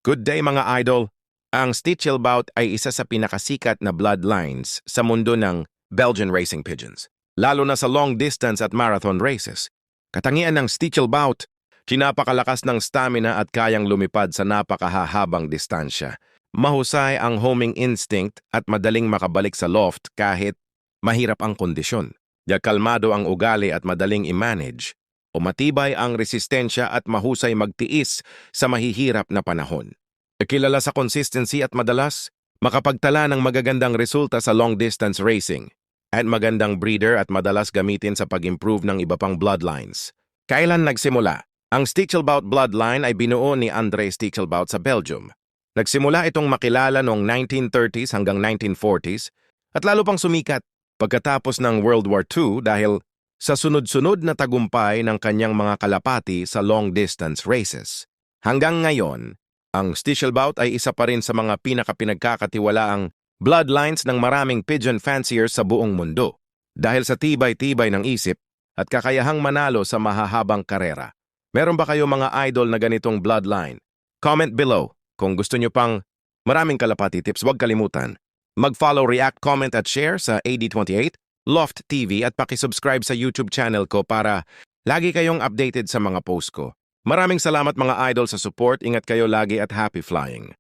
Good day mga idol! Ang Stichelbout ay isa sa pinakasikat na bloodlines sa mundo ng Belgian racing pigeons, lalo na sa long distance at marathon races. Katangian ng Stichelbout, napakalakas ng stamina at kayang lumipad sa napakahahabang distansya. Mahusay ang homing instinct at madaling makabalik sa loft kahit mahirap ang kondisyon. Kalmado ang ugali at madaling i-manage. O matibay ang resistensya at mahusay magtiis sa mahihirap na panahon. Kilala sa consistency at madalas makapagtala ng magagandang resulta sa long-distance racing at magandang breeder at madalas gamitin sa pag-improve ng iba pang bloodlines. Kailan nagsimula? Ang Stichelbout bloodline ay binuo ni André Stichelbout sa Belgium. Nagsimula itong makilala noong 1930s hanggang 1940s at lalo pang sumikat pagkatapos ng World War II dahil sa sunod-sunod na tagumpay ng kanyang mga kalapati sa long-distance races. Hanggang ngayon, ang Stichelbout ay isa pa rin sa mga pinakapinagkakatiwalaang bloodlines ng maraming pigeon fanciers sa buong mundo dahil sa tibay-tibay ng isip at kakayahang manalo sa mahahabang karera. Meron ba kayo mga idol na ganitong bloodline? Comment below. Kung gusto nyo pang maraming kalapati tips, huwag kalimutan mag-follow, react, comment at share sa AD28, Loft TV at pakisubscribe sa YouTube channel ko para lagi kayong updated sa mga post ko. Maraming salamat mga idol sa support. Ingat kayo lagi at happy flying.